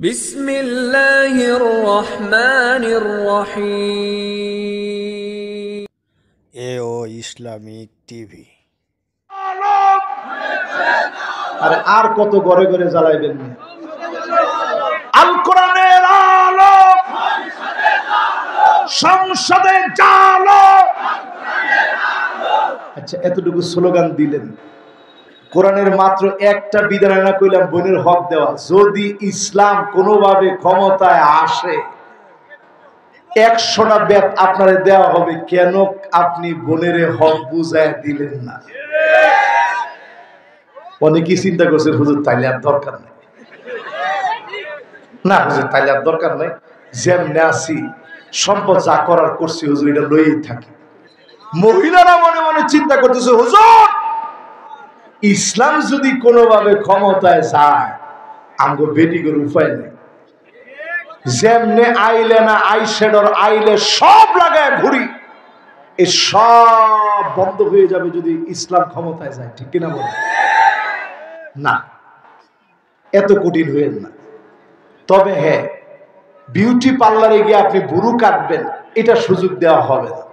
বিসমিল্লাহির রহমানির রহিম। এও ইসলামিক টিভি। আরে আর কত ঘরে ঘরে জ্বালাইবেন না? আল কোরআনের আলো সংসদে জ্বালো। আচ্ছা, এতটুকু স্লোগান দিলেন, কোরআনের মাত্র একটা বিধান না কইলাম বোনের হক দেওয়া। যদি ইসলাম কোনোভাবে ক্ষমতায় আসে 100টা বেত আপনারে দেওয়া হবে। কেন আপনি বোনের হক বুঝায় দিলেন না? অনেকেই চিন্তা করছে হুজুর তাইলে আর দরকার নেই। না হুজুর তাইলে আর দরকার নেই, যেমনে আছি সম্পদ যা করার করছি হুজুর এটা লইই থাকি। মহিলারা মনে মনে চিন্তা করতেছে হুজুর ইসলাম যদি কোনোভাবে ক্ষমতায় যায় আমগো বেটিগের উপায় নেই। যেমনে আইলে না আইশ্যাডোর আইলে সব লাগায় ঘুরি, এই সব বন্ধ হয়ে যাবে যদি ইসলাম ক্ষমতায় যায়। ঠিক কিনা বলে? না, এত কঠিন হয়ে না। তবে হ্যাঁ, বিউটি পার্লারে গিয়ে আপনি বুড়ো কাটবেন এটা সুযোগ দেওয়া হবে না।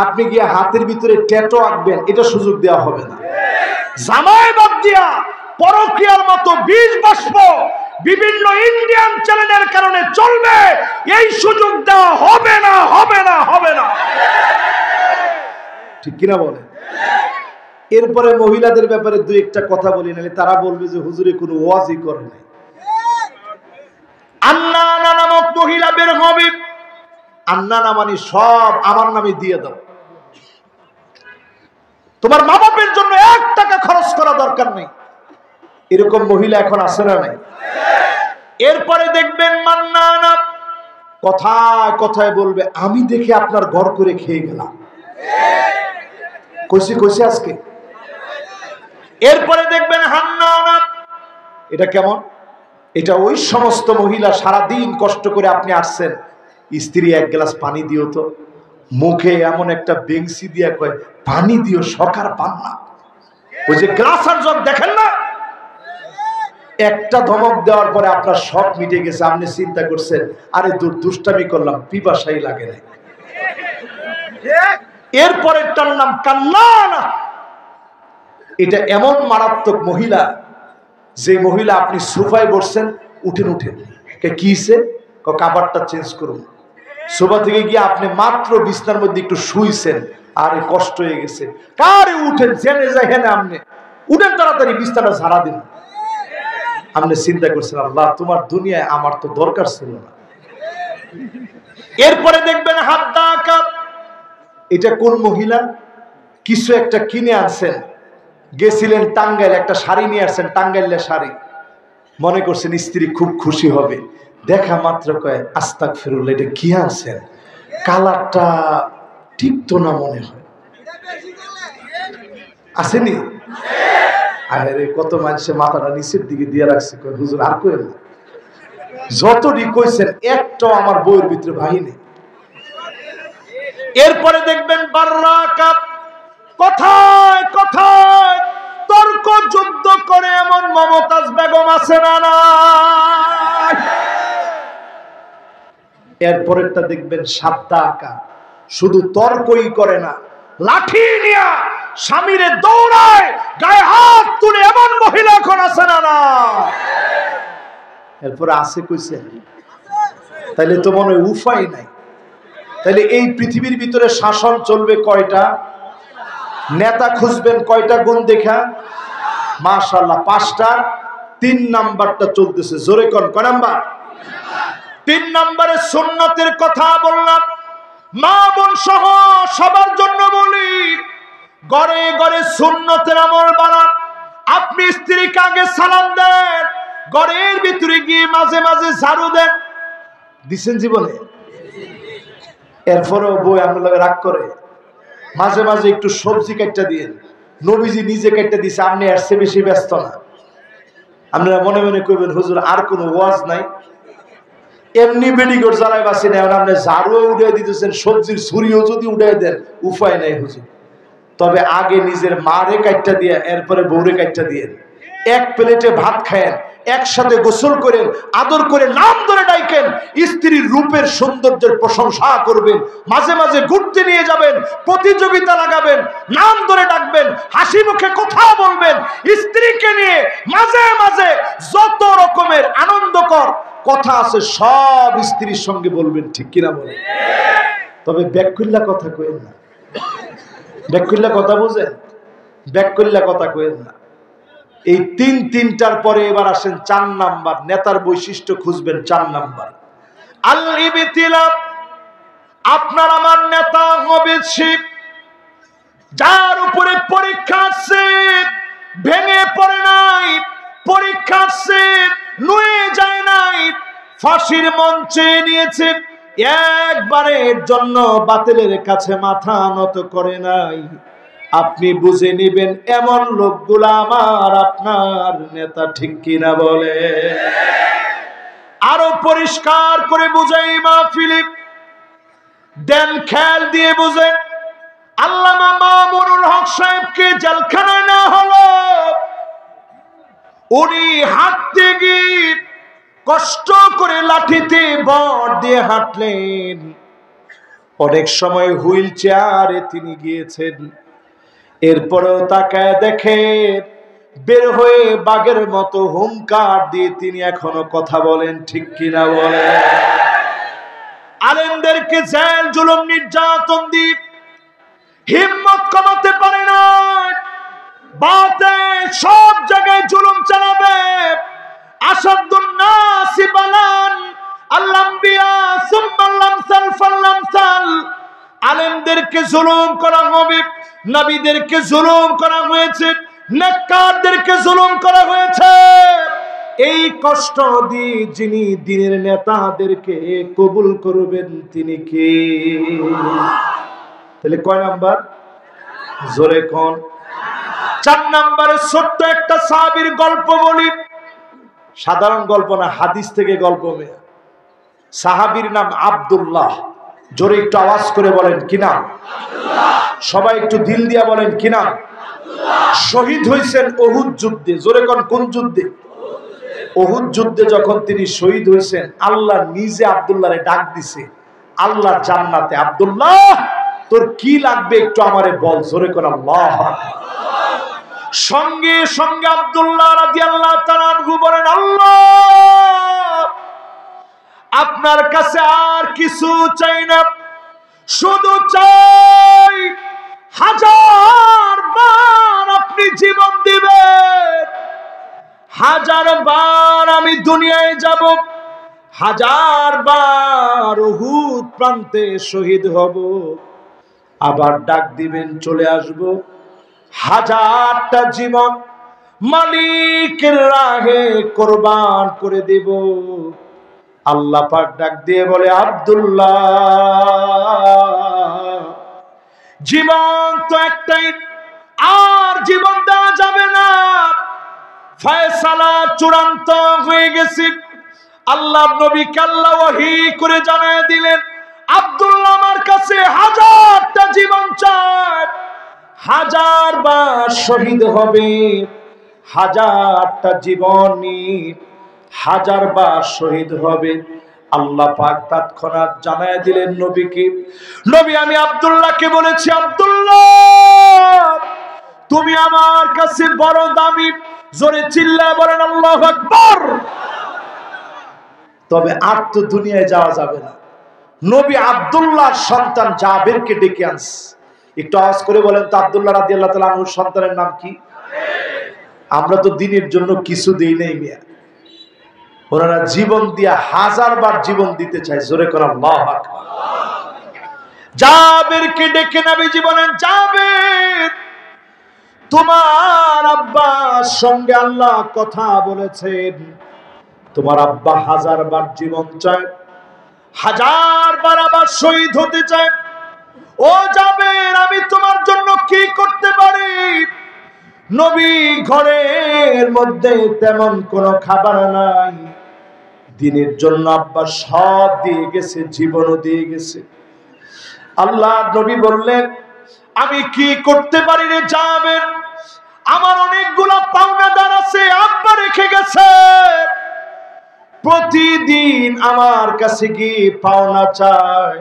আপনি গিয়ে হাতের ভিতরে ট্যাটু আঁকবেন এটা সুযোগ দেওয়া হবে না। জামাই বাদ দিয়া পরকীয়ার মতো বীজ বাষ্প বিভিন্ন ইন্ডিয়ান চ্যানেলের কারণে চলবে, এই সুযোগ দেওয়া হবে না, হবে না, হবে না। ঠিক কিনা বলে? এরপরে মহিলাদের ব্যাপারে দুই একটা কথা বলি, নাহলে তারা বলবে যে হুজুরে কোনো ওয়াজই করে নাই। আন্নানা নামক মহিলা বের হবে, আন্নানা মানে সব আমার নামে দিয়ে দাও। তোমার মা বাপের জন্য 1 টাকা খরচ করা দরকার নেই। এরকম মহিলা এখন আছে না নাই? এরপরে দেখবেন মান্নানা কথায় কথায় বলবে আমি দেখে আপনার ঘর করে খেয়ে গেলাম। কইছি কইছি আজকে। এরপরে দেখবেন হান্নানা। এটা কেমন? এটা ওই সমস্ত মহিলা সারাদিন কষ্ট করে আপনি আসছেন, স্ত্রী 1 গ্লাস পানি দিও তো, মুখে এমন একটা বেংসি দিয়া কয় পানি দিও, সকার পান না। ওই যে গ্লাস আর জগ দেখেন না, একটা ধমক দেওয়ার পরে আপনার শখ মিটে গেছে। আপনি চিন্তা করছেন আরে দুষ্টামি করলাম, পিপাসাই লাগে না। এরপরেরটার নাম কান্নানা। এটা এমন মারাত্মক মহিলা, যে মহিলা আপনি সোফায় বসছেন, উঠেন উঠেন, কিসে কাভারটা চেঞ্জ করুন। সোফা থেকে গিয়ে আপনি মাত্র বিছনার মধ্যে একটু শুইছেন, আরে কষ্ট হয়ে গেছে, কারে উঠেন, জেনে যায় হেনে আপনি উঠেন, তাড়াতাড়ি বিছনাটা ঝাড়া দিন। আপনি চিন্তা করছেন আল্লাহ তোমার দুনিয়ায় আমার তো দরকার ছিল না। এরপরে দেখবেন হাত দাকা। এটা কোন মহিলা? কিছু একটা কিনে আনছেন, গেছিলেন টাঙ্গাইল, একটা শাড়ি নিয়ে আসছেন, টাঙ্গাইলের শাড়ি, মনে করছেন স্ত্রী খুব খুশি হবে। দেখা মাত্র কয় আস্তাগফিরুল্লাহ, এটা কি আনছেন, কালারটা ঠিক তো না মনে হয়। আসেনি? আরে কত মানুষের মাথাটা নিচের দিকে দিয়ে রাখছে, কয় হুজুর আর কই না, যতটি কইছেন একটাও আমার বইয়ের ভিতরে বাহিনী। এরপরে দেখবেন বাররাকা, কথায় কথায় তর্ক যুদ্ধ করে এমন মমতাজ বেগম আছে না না? এরপরেরটা দেখবেন সাদ্দা আকা, শুধু তর্কই করে না, লাঠি নিয়ে স্বামীরে দৌড়ায়, গায়ে হাত তুলে এমন মহিলা এখন আছে না না? এরপরে আছে কইছেন, তাইলে তো মনে হয় উপায় নাই। তাইলে এই পৃথিবীর ভিতরে শাসন চলবে কয়টা? নেতা খুঁজবেন কয়টা? গুণ দেখা মাশাআল্লাহ 5টা। 3 নাম্বারটা চলতেছে, জোরে কোন কয় নাম্বার? 3 নম্বরে সুন্নতের কথা বললাম। মা বোন সহ সবার জন্য বলি, ঘরে ঘরে সুন্নতের আমল বানান। আপনি স্ত্রীকে আগে সালাম দেন, ঘরের ভিতরে গিয়ে মাঝে মাঝে ঝাড়ু দেন। দিছেন জীবনে? এরপরেও বই আমরা রাগ করে, মাঝে মাঝে একটু সবজি কাটটা দিয়ে। নবীজি নিজে কাটটা দিছে, আপনি এর চেয়ে বেশি ব্যস্ত না। আপনারা মনে মনে কইবেন হুজুর আর কোনো ওয়াজ নাই, এমনি বেডিগর জ্বালায় বাসি না, আপনি ঝাড়ুও উঠে দিতেছেন, সবজির ছুরিও যদি উঠে দেন উপায় নাই হুজুর। তবে আগে নিজের মারে কাটটা দিয়ে, এরপরে বউরে কাটটা দিয়ে। 1 প্লেটে ভাত খায়েন, একসাথে গোসল করেন, আদর করে নাম ধরে ডাকেন, স্ত্রীর রূপের সৌন্দর্যের প্রশংসা করবেন, মাঝে মাঝে ঘুরতে নিয়ে যাবেন, প্রতিযোগিতা লাগাবেন, নাম ধরে ডাকবেন, হাসি মুখে কথা বলবেন, স্ত্রীকে নিয়ে মাঝে মাঝে যত রকমের আনন্দকর কথা আছে সব স্ত্রীর সঙ্গে বলবেন, ঠিক কিনা বলেন? তবে ব্যাকুল্লা কথা কইেন না, ব্যাকুল্লা কথা বুঝেন, ব্যাকুল্লা কথা কইেন না। এই তিনটার পরে এবার আসেন 4 নাম্বার, নেতার বৈশিষ্ট্য খুঁজবেন 4 নাম্বার। আল ইবতিলা, আপনার আমার নেতা হবে সে যার উপরে পরীক্ষা আছে, ভেঙে পড়ে নাই, পরীক্ষা আছে নুয়ে যায় নাই, ফাঁসির মঞ্চে নিয়েছে, একবারের জন্য বাতিলের কাছে মাথা নত করে নাই। আপনি বুঝে নিবেন এমন লোকগুলা আমার আপনার নেতা, ঠিক কিনা বলে? আরো পরিষ্কার করে বুঝাই মাহফিলে দেন, খেয়াল দিয়ে বুঝেন। আল্লামা মামুনুল হক সাহেবকে জেলখানায় না হলো, উনি হাঁটতে গিয়ে কষ্ট করে লাঠিতে ভর দিয়ে হাঁটলেন, অনেক সময় হুইল চেয়ারে তিনি গিয়েছেন, এরপরেও তাকায় দেখেন বের হয়ে বাঘের মতো হুঙ্কার দিয়ে তিনি এখনো কথা বলেন, ঠিক কিনা বলে? আলেমদেরকে জেল জুলুম নির্যাতন দিয়ে হিম্মত কমাতে পারে না, বাতিল সব জায়গায় জুলুম চালাবে। আসাদুন নাসি বালান আল আম্বিয়া সুম্মাল আমসাল ফাল আমসাল, আলেমদেরকে জুলুম করা হবে, নবীদেরকে জুলুম করা হয়েছে, নেককারদেরকে জুলুম করা হয়েছে। এই কষ্ট দিয়ে যিনি দ্বীনের নেতাদেরকে কবুল করবেন তিনি কে? তাহলে কয় নাম্বার? জোরে কোন? 4 নাম্বারে ছোট্ট একটা সাহাবীর গল্প বলি, সাধারণ গল্প না, হাদিস থেকে গল্প। সাহাবীর নাম আব্দুল্লাহ। জোরে একটু আওয়াজ করে বলেন কি নাম? সবাই একটু দিল দিয়া বলেন কি নাম? শহীদ হয়েছেন উহুদ যুদ্ধে। জোরে কোন? কোন যুদ্ধে? উহুদ যুদ্ধে যখন তিনি শহীদ হয়েছেন, আল্লাহ নিজে আব্দুল্লাহরে ডাক দিছে আল্লাহর জান্নাতে, আব্দুল্লাহ তোর কি লাগবে একটু আমারে বল। জোরে কোন আল্লাহ। সঙ্গে সঙ্গে আব্দুল্লাহ রাদিয়াল্লাহু তাআলা আনহু বলেন, আল্লাহ আপনার কাছে আর কিছু চাই না, শুধু চাই 1000 বার আপনি জীবন দিবেন, 1000 বার আমি দুনিয়ায় যাব, 1000 বার উহুদ প্রান্তে শহীদ হব, আবার ডাক দিবেন চলে আসব, 1000টা জীবন মালিকের রাহে কুরবান করে দেব। আল্লাহ পাক ডাক দিয়ে বলে, আব্দুল্লাহ জীবন তো একটাই, আর জীবন দেওয়া যাবে না, ফয়সালা চূড়ান্ত হয়ে গেছে। আল্লাহ নবীকে আল্লাহ ওহী করে জানিয়ে দিলেন, আব্দুল্লাহ আমার কাছে 1000টা জীবন চায়, 1000 বার শহীদ হবে, 1000টা জীবনী 1000 বার শহীদ হবে। আল্লাহ পাক তৎক্ষণাৎ জানায় দিলেন নবীকে, নবী আমি আব্দুল্লাহকে বলেছি, আব্দুল্লাহ তুমি আমার কাছে বড় দামি। জোরে চিল্লায় বলেন আল্লাহু আকবার। তবে আর তো দুনিয়ায় যাওয়া যাবে না, নবী আব্দুল্লাহর সন্তান জাবেরকে ডেকে আনছে। একটু আওয়াজ করে বলেন তো, আব্দুল্লাহ রাদিয়াল্লাহু তাআলা আনহুর সন্তানের নাম কি? আমরা তো দ্বীনের জন্য কিছু দেই নাই মিয়া, ওনারা জীবন দিয়া 1000 বার জীবন দিতে চায়। জোরে করে আল্লাহু আকবার। জাবেরকে ডেকে নবীজি বলেন, জাবের তোমার আব্বার সঙ্গে আল্লাহ কথা বলেছেন, তোমার আব্বা 1000 বার জীবন চায়, 1000 বার আবার শহীদ হতে চায়। ও জাবের আমি তোমার জন্য কি করতে পারি? নবী ঘরের মধ্যে তেমন কোনো খাবার নাই, দিনের জন্য আব্বা সব দিয়ে গেছে, জীবনও দিয়ে গেছে। আল্লাহ নবী বললেন, আমি কি করতে পারি রে জাবের? আমার অনেকগুলো পাওনাদার আছে, আব্বা রেখে গেছে, প্রতিদিন আমার কাছে গিয়ে পাওনা চায়,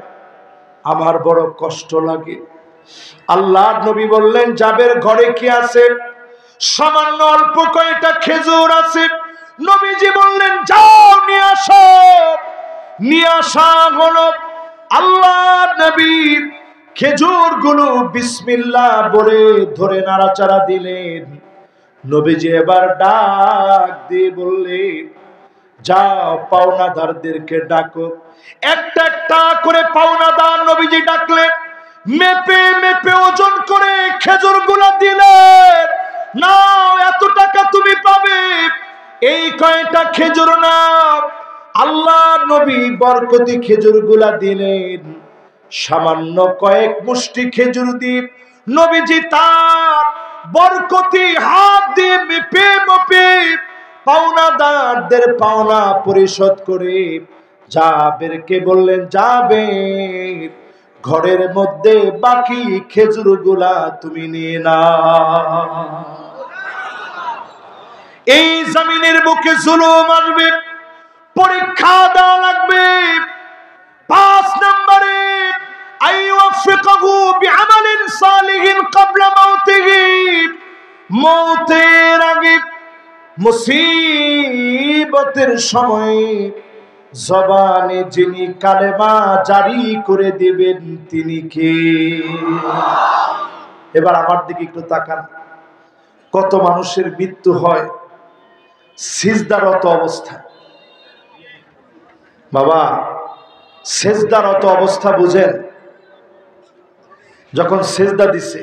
আমার বড় কষ্ট লাগে। আল্লাহর নবী বললেন, জাবের ঘরে কি আছে? সামান্য অল্প কয়েকটা খেজুর আছে। নবীজি বললেন, যাও নিয়ে আসো। নিয়ে আসা হলো। আল্লাহর নবী খেজুর গুলো বিসমিল্লাহ বলে ধরে নাড়াচাড়া দিলেন। নবীজি এবার ডাক দিয়ে বললেন, যাও পাওনাদারদেরকে ডাকো। একটা একটা করে পাওনাদার নবীজি ডাকলেন। মেপে মেপে ওজন করে খেজুর গুলা দিলেন। নাও, এত টাকা তুমি পাবে। এই কয়টা খেজুর নাও। আল্লাহ নবী বরকতি খেজুর গুলা দিলেন। সামান্য কয়েক মুষ্টি খেজুর দিয়ে নবীজি তার বরকতি হাত দিয়ে মেপে মেপে পাওনাদারদের পাওনা পরিশোধ করে জাবেরকে বললেন, জাবের, ঘরের মধ্যে বাকি খেজুর গুলা তুমি নিয়ে নাও। এই জমিনের বুকে জুলুম আসবে, পরীক্ষা দেওয়া লাগবে। 5 নম্বরে আইওয়াফিকাহু বিআমালিন সালিহিন ক্বাবলা মাউতিহি, মওতের আগে মুসিবতের সময় জবানে যিনি কালেমা জারি করে দিবেন তিনি কে? এবার আমার দিকে একটু তাকান। কত মানুষের মৃত্যু হয় সিজদারত অবস্থায়। বাবা, সিজদারত অবস্থা বুঝেন? যখন সিজদা দিছে,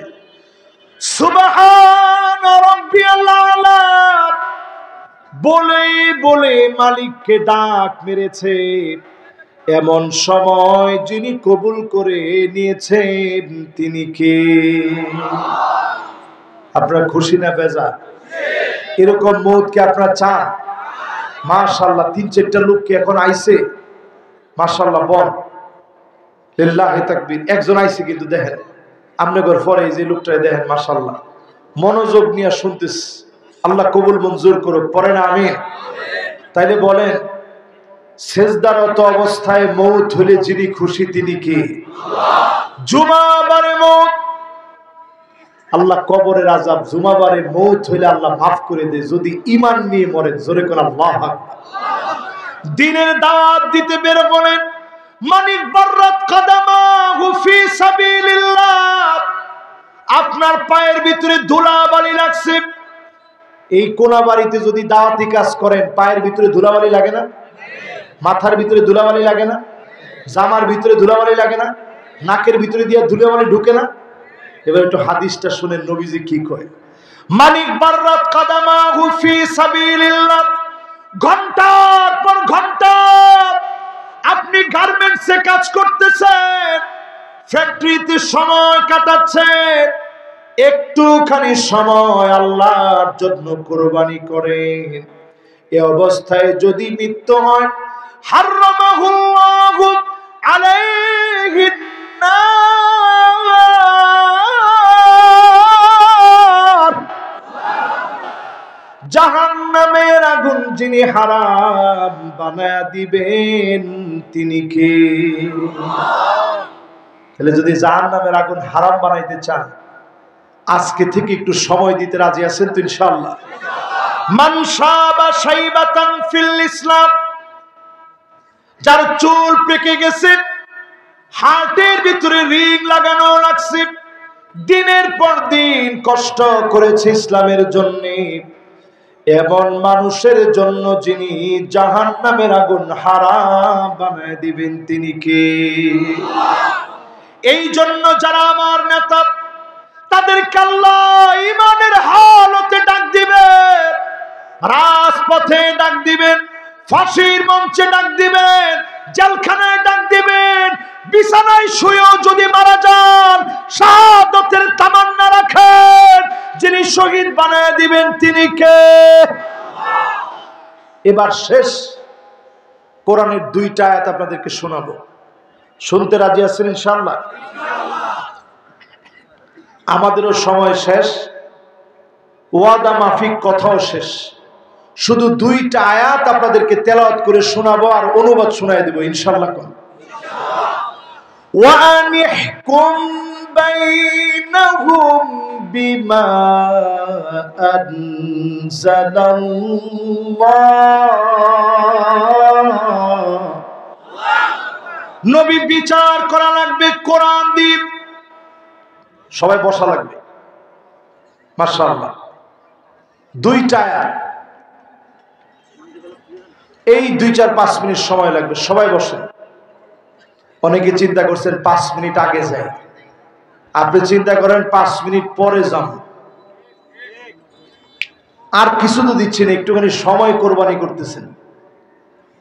সুবহান রাব্বিয়াল আলা বলে বলে মালিককে ডাক মেরেছে, এমন সময় যিনি কবুল করে নিয়েছেন তিনি কে? আপনারা খুশি না বেজা? এরকম মৌতকে আপনারা চান? মাশাআল্লাহ, 3-4টা লোককে এখন আইছে। মাশাআল্লাহ, বল লিল্লাহি তাকবীর। একজন আইছে কিন্তু দেখেন, আপনি ঘর পরে যে লোকটাই দেখেন, মাশাআল্লাহ মনোযোগ নিয়ে শুনতেছ। আল্লাহ কবুল মঞ্জুর করুক, পড়ে না আমিন। তাইলে বলেন, সেজদারত অবস্থায় মৌত হলে যিনি খুশি তিনি কে? জুমাবারে মৌত। আল্লাহ কবরের আযাব জুমাবারে মৌত হইলে আল্লাহ মাফ করে দেয় যদি ঈমান নিয়ে মরে। জোরে কোন আল্লাহু আকবার। দিনের দাওয়াত দিতে বের হলেন, মানিক বাররাত কাদামাহু ফি সাবিলিল্লাহ। আপনার পায়ের ভিতরে ধুলাবালি লাগছে। এই কোনা বাড়িতে যদি দাওয়াতি কাজ করেন, পায়ের ভিতরে ধুলাবালি লাগে না? মাথার ভিতরে ধুলাবালি লাগে না? জামার ভিতরে ধুলাবালি লাগে না? নাকের ভিতরে দিয়ে ধুলাবালি ঢুকে না? এবার একটু হাদিসটা শুনেন, নবীজি কি কয়। মানিক বাররাত কাদামাহু ফি সাবিলিল্লাহ। ঘন্টার পর ঘন্টা আপনি গার্মেন্টসে কাজ করতেছেন, ফ্যাক্টরিতে সময় কাটাচ্ছেন, একটুখানি সময় আল্লাহর জন্য কুরবানি করেন। এই অবস্থায় যদি মৃত্যু হয়, হারামাহুল্লাহু আলাইহিন নার, জাহান্নামের আগুন যিনি হারাম বানায়া দিবেন তিনি কে? তাহলে যদি জাহান্নামের আগুন হারাম বানাইতে চান, আজকে থেকে একটু সময় দিতে রাজি আছেন তো ইনশাআল্লাহ? মান শাবা শাইবাতান ফিল ইসলাম, যার চুল পেকে গেছে, হার্টের ভিতরে রিং লাগানো লাগছে, দিনের পর দিন কষ্ট করেছে ইসলামের জন্য, এমন মানুষের জন্য যিনি জাহান্নামের আগুন হারাম বানায় দিবেন তিনি কে? এই জন্য যারা আমার নেতা, তাদেরকে আল্লাহ ঈমানের হালতে ডাক দিবেন, রাজপথে ডাক দিবেন, ফাঁসির মঞ্চে ডাক দিবেন, জেলখানায় ডাক দিবেন, বিছানায় শুয়েও যদি মারা যান শাহাদাতের তামান্না রাখেন, যিনি শহীদ বানায় দিবেন তিনি কে? এবার শেষ কোরআনের 2টা আয়াত আপনাদেরকে শোনাবো। শুনতে রাজি আছেন ইনশাআল্লাহ? আমাদেরও সময় শেষ, ওয়াদা মাফিক কথাও শেষ। শুধু 2টা আয়াত আপনাদেরকে তেলাওয়াত করে শোনাবো আর অনুবাদ শোনায় দেব ইনশাআল্লাহ। ওয়া আনিহকুম বাইনাহুম বিমা আনজালাল্লাহ। নবী বিচার করা লাগবে কোরআন দিয়ে। সবাই বসা লাগবে মাশাআল্লাহ। 2টা আয়াত, এই 2-4-5 মিনিট সময় লাগবে। সবাই বসেন। অনেকে চিন্তা করছেন 5 মিনিট আগে যাই, আপনি চিন্তা করেন 5 মিনিট পরে যান। আর কিছু তো দিচ্ছেন, একটুখানি সময় কোরবানি করতেছেন।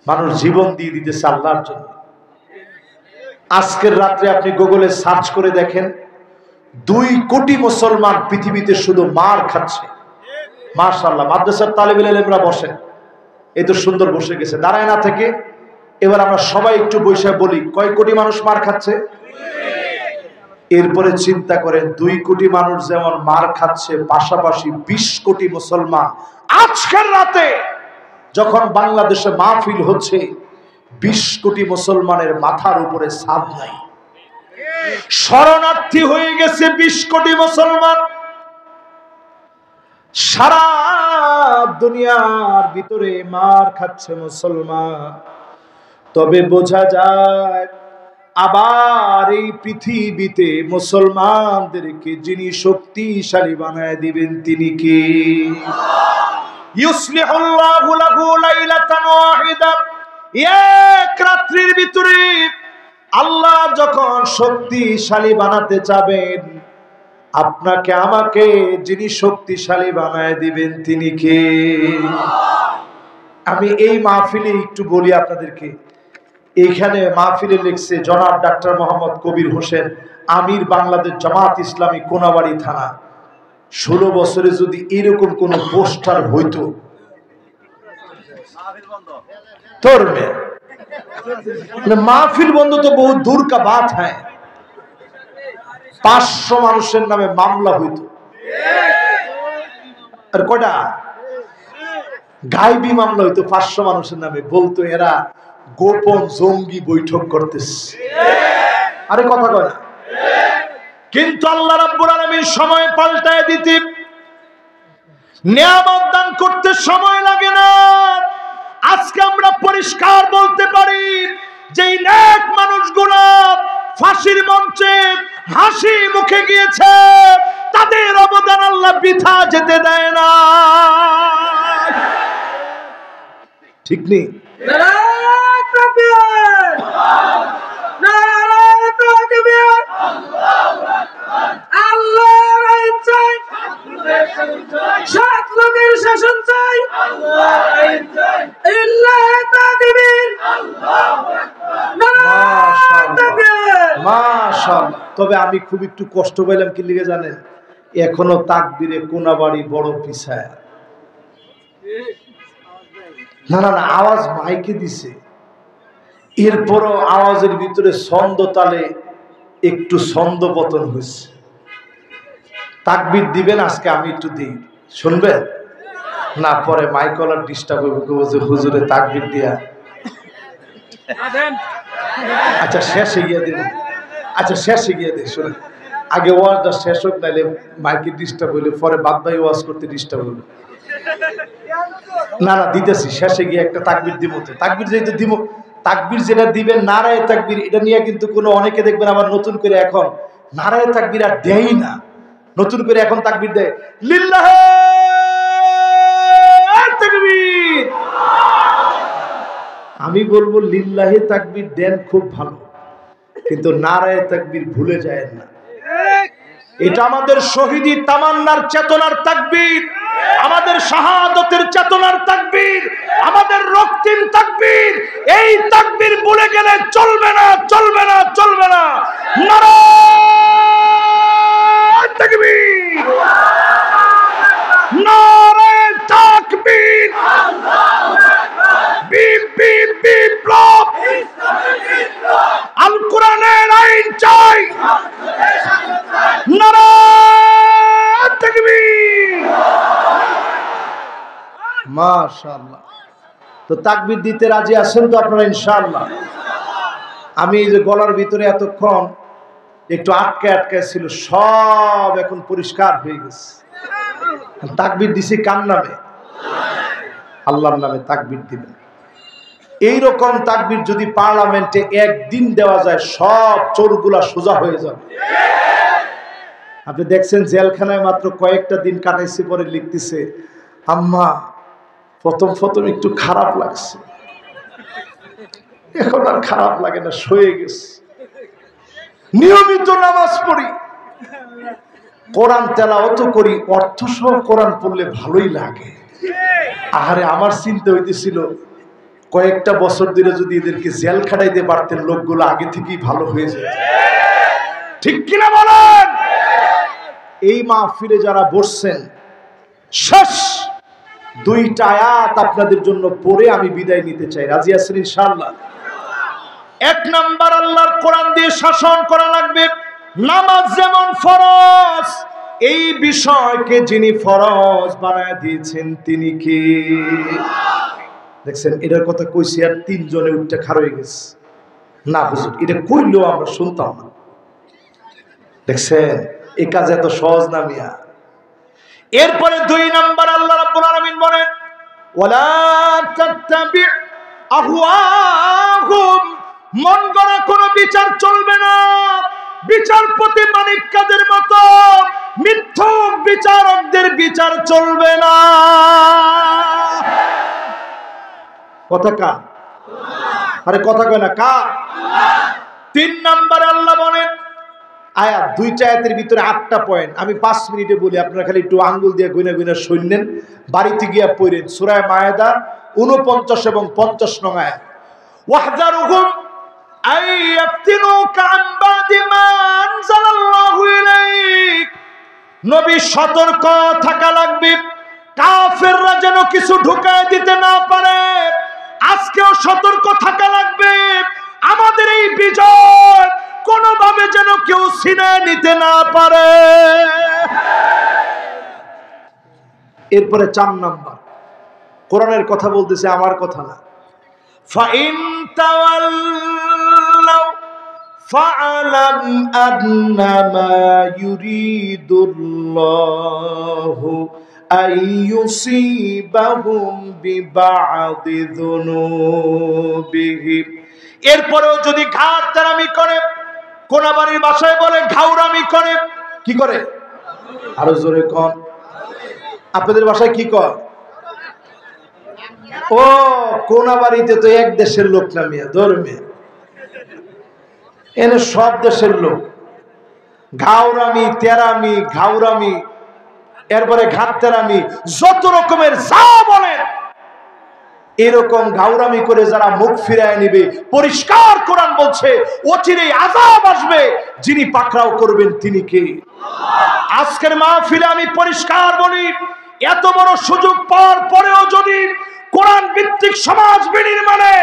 মানুষ জীবন দিয়ে দিতেছে আল্লাহর জন্য। আজকের রাত্রে আপনি গুগলে সার্চ করে দেখেন, 2 কোটি মুসলমান পৃথিবীতে শুধু মার খাচ্ছে। মাশাআল্লাহ। মাদ্রাসার তালিবুল ইলমরা বসেন, এই তো সুন্দর বসে গেছে, দাঁড়ায় না থেকে। এবার আমরা সবাই একটু বসে বলি, কয় কোটি মানুষ মার খাচ্ছে? এরপরে চিন্তা করেন, 2 কোটি মানুষ যেমন মার খাচ্ছে, পাশাপাশি 20 কোটি মুসলমান আজকের রাতে যখন বাংলাদেশে মাহফিল হচ্ছে, 20 কোটি মুসলমানের মাথার উপরে ছাদ নাই। শরণার্থী হয়ে গেছে 20 কোটি মুসলমান। সারা দুনিয়ার ভিতরে মার খাচ্ছে মুসলমান। তবে বোঝা যায় আবার এই পৃথিবীতে মুসলমানদেরকে যিনি শক্তিশালী বানায় দিবেন তিনি কে? ইউসলিহুল্লাহু লাহু লাইলাতান ওয়াহিদা। এক রাত্রির ভিতরে আল্লাহ যখন শক্তিশালী বানাতে চাবেন, আপনাকে আমাকে যিনি শক্তিশালী বানায় দিবেন তিনি কে? আমি এই মাহফিলে একটু বলি আপনাদেরকে। এইখানে মাহফিলে লিখছে জনাব ডাক্তার মোহাম্মদ কবির হোসেন, আমির বাংলাদেশ জামাত ইসলামী কোনাবাড়ি থানা। 16 বছরে যদি এরকম কোন পোস্টার হইতো, তোর মাহফিল বন্ধ তো বহু দূর কা বাত হ্যায়। 500 মানুষের নামে মামলা হইতো। আর কয়টা গায়েবী মামলা হইতো 500 মানুষের নামে। বলতো এরা গোপন জঙ্গি বৈঠক করতেছে। আরে কথা কয় না। কিন্তু আল্লাহ রাব্বুল আলামিন সময় পাল্টায় দিতে, নিয়ামত দান করতে সময় লাগে না। আজকে আমরা পরিষ্কার বলতে পারি যে নেক মানুষগুলো ফাঁসির মঞ্চে হাসি মুখে গিয়েছে, তাদের অবদান আল্লাহ বৃথা যেতে দেয় না। ঠিক নেই? শাসন চাই। মাশাআল্লাহ। তবে আমি খুব একটু কষ্ট পাইলাম, কি লিগে জানেন? এখনো তাকবীরে কোনাবাড়ি বড় পিছায়। না না না, আওয়াজ মাইকে দিছে, এরপরও আওয়াজের ভিতরে ছন্দ তালে একটু ছন্দ পতন হয়েছে। তাকবীর দিবেন আজকে, আমি একটু দিই, শুনবেন না? পরে মাইকলার ডিস্টার্ব হইব, যে হুজুরে তাকবীর দিয়া। আচ্ছা শেষে গিয়ে দেব। আচ্ছা শেষে গিয়ে দে, শুনে আগে ওয়াজটা শেষ হোক, নাইলে মাইকে ডিস্টার্ব হইলে পরে বাদ ভাই ওয়াজ করতে ডিস্টার্ব হইল। না না দিতেছি, শেষে গিয়ে একটা তাকবীর দিব। তাকবীর যেহেতু দিব, তাকবীর যেটা দিবেন নারায়ে তাকবীর, এটা নিয়ে কিন্তু কোনো অনেকে দেখবেন আবার নতুন করে এখন নারায়ে তাকবীর আর দেয় না, নতুন করে এখন তাকবীর দেয় লিল্লাহে তাকবীর। আমি বলবো লিল্লাহে তাকবীর দেন, খুব ভালো, কিন্তু নারায়ে তাকবীর ভুলে যায় না। এটা আমাদের শহীদি তামান্নার চেতনার তাকবীর, আমাদের শাহাদাতের চেতনার তাকবীর, আমাদের রক্তিম তাকবীর। এই তাকবীর ভুলে গেলে চলবে না, চলবে না, চলবে না। নারায়ে তাকবীর, নারায়ে তাকবীর। বিপ্লব, আল কোরআনের আইন চাই। নারায়ে তাকবীর। মাশাআল্লাহ। তো তাকবীর দিতে রাজি আছেন তো আপনারা ইনশাআল্লাহ? আমি এই যে গলার ভিতরে এতক্ষণ একটু আটকে ছিল, সব এখন পরিষ্কার হয়ে গেছে। তাকবীর দিছি কার নামে? আল্লাহর নামে তাকবীর দিবেন। এইরকম তাকবীর যদি পার্লামেন্টে একদিন দেওয়া যায়, সব চোরগুলা সোজা হয়ে যাবে। আপনি দেখছেন জেলখানায় মাত্র কয়েকটা দিন কাটাইছে, পরে লিখতেছে, আম্মা প্রথম একটু খারাপ লাগছে, এখন আর খারাপ লাগে না, সয়ে গেছে। নিয়মিত নামাজ পড়ি, কোরআন তেলাওয়াত করি, অর্থ সহ কোরআন পড়লে ভালোই লাগে। আরে আমার চিন্তা হইতেছিল, কয়েকটা বছর ধরে যদি এদেরকে জেল খাটাইতে পারতেন, লোকগুলো আগে থেকেই ভালো হয়ে যেত। ঠিক কিনা বলেন? এই মাহফিলে যারা বসছেন, শেষ দুইটা আয়াত আপনাদের জন্য পড়ে আমি বিদায় নিতে চাই। রাজি আছেন ইনশাআল্লাহ? এক নাম্বার, আল্লাহর কোরআন দিয়ে শাসন করা লাগবে। নামাজ যেমন ফরজ, এই বিষয়কে যিনি ফরজ বানায় দিয়েছেন তিনি কে? দেখছেন, এটার কথা কইছি আর তিনজনে উঠতে খাড়া হয়ে গেছে। না হুজুর, এটা কইলেও আমরা শুনতাম না। দেখছেন, এই কাজ এত সহজ না মিয়া। এরপরে দুই নাম্বার, আল্লাহ রাব্বুল আলামিন বলেন, ওয়ালা তাত্তাবি আহওয়াহুম, মন গড়া কোনো বিচার চলবে না। বিচারপতি মানিক কাদের মতো মিথ্যুক বিচারকদের বিচার চলবে না। কথা কার? আরে কথা কয় না, কার? তিন নাম্বারে আল্লাহ বলেন, আয়াত, দুইটা আয়াতের ভিতরে 8টা পয়েন্ট, আমি 5 মিনিটে বলি, আপনারা খালি একটু আঙ্গুল দিয়ে গুনে শুনলেন, বাড়িতে গিয়া পড়েন। সূরা মায়েদা 49 এবং 50 নং আয়াত। ওয়াহযারুহুম আইয়াফতিনুকা আন বাদি মা আনজালাল্লাহু ইলাইক, নবী সতর্ক থাকা লাগবে, কাফেররা যেন কিছু ঢুকায় দিতে না পারে। আজকেও সতর্ক থাকা লাগবে, আমাদের এই বিজয় কোনোভাবে যেন কেউ ছিনে নিতে না পারে। এরপরে 4 নাম্বার, কোরআনের কথা বলতেছে, আমার কথা না। ফাইন তাওয়াল্লাউ ফাআলাম আন্নামা ইউরিদুল্লাহু আইয়ুসিবাহুম বিবাদি যুনুবিহিম। এরপরেও যদি ঘাটতারামি করে, কোনাবাড়ির ভাষায় বলে ঘাউরামি করে, কি করে? আরো জোরে কোন? আপনাদের ভাষায় কি কর? ও, কোনাবাড়িতে তো এক দেশের লোক না মিয়া, ধর্মে এনে সব দেশের লোক। ঘাউরামি, তেরামি, ঘাউরামি, এরপরে ঘাটতারামি, যত রকমের যা বলেন, এরকম ঘাউরামি করে যারা মুখ ফিরায় নিবে, পরিষ্কার কোরআন বলছে অচিরেই আযাব আসবে, যিনি পাকড়াও করবেন তিনি কে? আজকের মাহফিলে আমি পরিষ্কার বলি, এত বড় সুযোগ পাওয়ার পরেও যদি কোরআন ভিত্তিক সমাজ বিনির্মাণে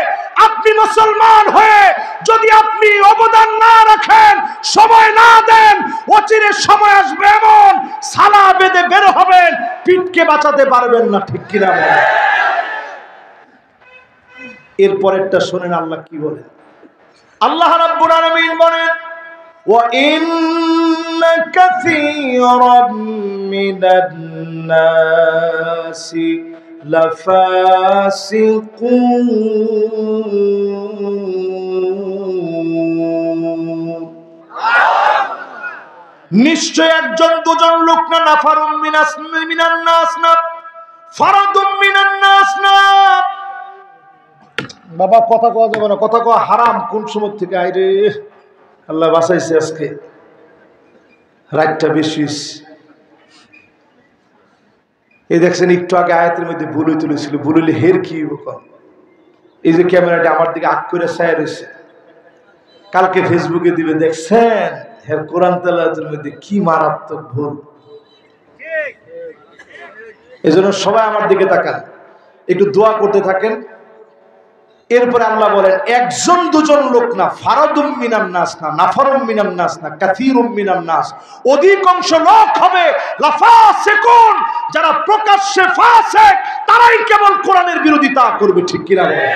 আপনি মুসলমান হয়ে যদি আপনি অবদান না রাখেন, সময় না দেন, অচিরে সময় আসবে এমন সালা বেঁধে বের হবেন, পিঠকে বাঁচাতে পারবেন না। ঠিক কিনা বলেন? এরপরেরটা শোনেন আল্লাহ কি বলেন। আল্লাহ রাব্বুল আলামিন বলেন, ওয়া ইন্না কাসীরাম মিনান নাসি লাফাসিকুন, নিশ্চয় একজন দুজন লোক না, নাফারুম মিনান নাস না, ফারাদুম মিনান নাস না। বাবা কথা কওয়া যাবে না, কথা কওয়া হারাম। কোন সময় থেকে আইরে আল্লাহ বাঁচাইছে, আজকে রাতটা বেশি। এই দেখছেন, একটু আগে আয়াতের মধ্যে ভুলে তুলেছিল, ভুললে হের কি কর। এই যে ক্যামেরাটা আমার দিকে আগ করে ছায়া রয়েছে, কালকে ফেসবুকে দিবে, দেখছেন হের কোরআন তেলাওয়াতের মধ্যে কি মারাত্মক ভুল। এই জন্য সবাই আমার দিকে তাকান, একটু দোয়া করতে থাকেন। এরপরে আল্লাহ বলেন একজন দুজন লোক না, ফারাদুম মিনান নাস না, নাফারুম মিনান নাস না, কাসীরুম মিনান নাস, অধিকাংশ লোক হবে লাফাসিকুন, যারা প্রকাশ্যে ফাসিক, তারাই কেবল কোরআনের বিরোধিতা করবে। ঠিক কি না বলেন?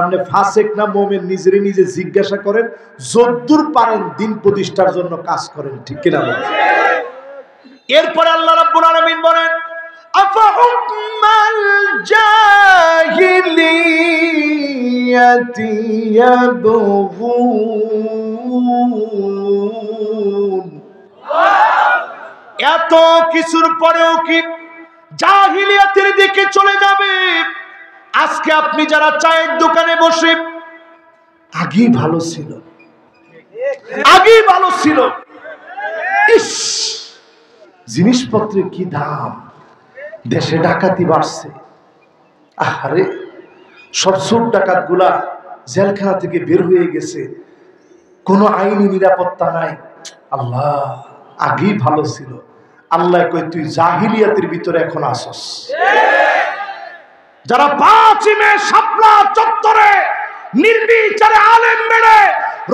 আপনি ফাসিক না মুমিন নিজেরই নিজে জিজ্ঞাসা করেন, যদ্দূর পারেন দিন প্রতিষ্ঠার জন্য কাজ করেন। ঠিক কি না বলেন? এরপরে আল্লাহ রাব্বুল আলামিন বলেন আফাহুকমাল জাহিলিয়াতি ইয়াবগুন, এত কিছুর পরেও কি জাহিলিয়াতের দিকে চলে যাবে? আজকে আপনি যারা চায়ের দোকানে বসে, আগেই ভালো ছিল, আগেই ভালো ছিল, ইস জিনিসপত্রের কি দাম, দেশে ডাকাতি বাড়ছে, আরে সব চোর ডাকাত গুলা জেলখানা থেকে বের হয়ে গেছে, কোনো আইনি নিরাপত্তা নাই। আল্লাহ আগেই ভালো ছিল। আল্লাহ কই তুই জাহিলিয়াতের ভিতরে এখন আসস। যারা 5 মে শাপলা চত্বরে নির্বিচারে আলেম মেরে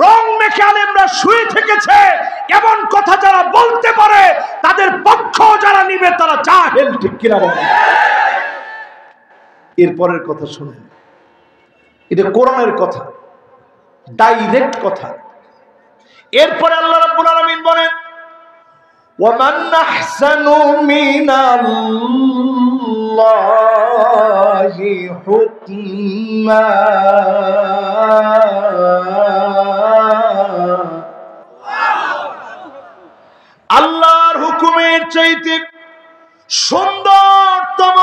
রং মেখে আলেমরা শুয়ে থেকেছে, এমন কথা যারা বলতে পারে তাদের পক্ষ যারা নিবে তারা জাহেল। ঠিক কিনা বলেন? এরপরের কথা শুনেন, এটা কোরআনের কথা, ডাইরেক্ট কথা। এরপরে আল্লাহ রাব্বুল আলামিন বলেন ওয়ামান আহসানু মিনাল্লাহি হুকমা, আল্লাহর হুকুমের চাইতে সুন্দরতম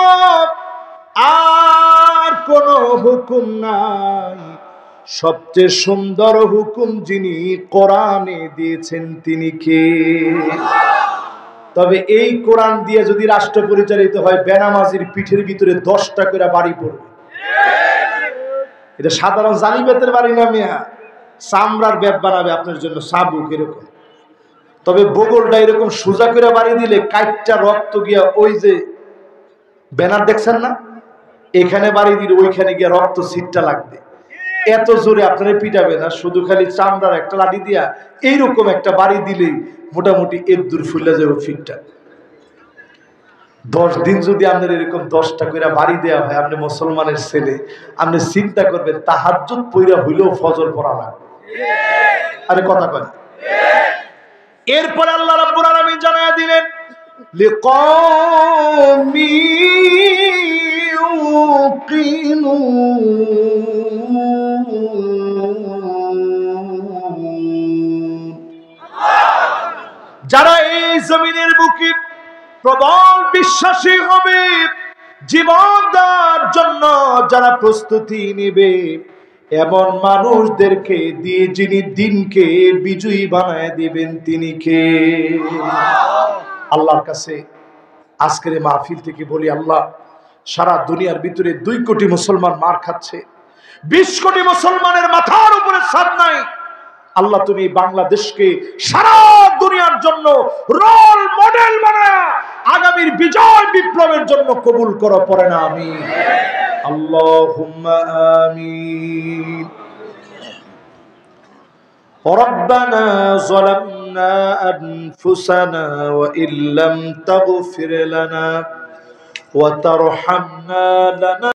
আর কোন হুকুম নাই। সবচেয়ে সুন্দর হুকুম যিনি কোরআনে দিয়েছেন তিনি কে? তবে এই কোরআন দিয়ে যদি রাষ্ট্র পরিচালিত হয়, বেনামাজির পিঠের ভিতরে 10টা করে বাড়ি পড়বে। এটা সাধারণ জালিবেতের বাড়ি না মিয়া, চামড়ার ব্যাপ বানাবে আপনার জন্য, সাবুক এরকম। তবে বগলটা এরকম সোজা করে বাড়ি দিলে কাইটটা রক্ত গিয়া ওই যে ব্যানার দেখছেন না, এখানে বাড়ি দিলে ওইখানে গিয়া রক্ত ছিটটা লাগবে। এত জোরে আপনারা পিটাবে না, শুধু খালি চামড়ার একটা লাঠি দিয়া এইরকম একটা বাড়ি দিলেই মোটামুটি এর দূর ফুলে যাবে ফিটটা। 10 দিন যদি আপনার এরকম 10টা করে বাড়ি দেওয়া হয়, আপনি মুসলমানের ছেলে, আপনি চিন্তা করবেন তাহাজ্জুদ পইরা হইলেও ফজর পড়া লাগবে। আরে কথা কয়। এরপর আল্লাহ রাব্বুল আলামিন জানায়া দিলেন লিকাওমি ইউকিনুন, যারা এই জমিনের বুকে প্রবল বিশ্বাসী হবে, জীবন দেওয়ার জন্য যারা প্রস্তুতি নেবে, এমন মানুষদেরকে দিয়ে যিনি দিনকে বিজয়ী বানায় দিবেন তিনি কে? আল্লাহর কাছে আজকের মাহফিল থেকে বলি, আল্লাহ সারা দুনিয়ার ভিতরে 2 কোটি মুসলমান মার খাচ্ছে, 20 কোটি মুসলমানের মাথার উপরে ছাদ নাই। আল্লাহ তুমি বাংলাদেশকে সারা দুনিয়ার জন্য রোল মডেল বানায়া আগামীর বিজয় বিপ্লবের জন্য কবুল করো, পড়ে না আমিন। আল্লাহুম্মা আমিন। রব্বানা যালামনা আনফুসানা ওয়া ইল্লাম তাগফির লানা ওয়া তারহামনা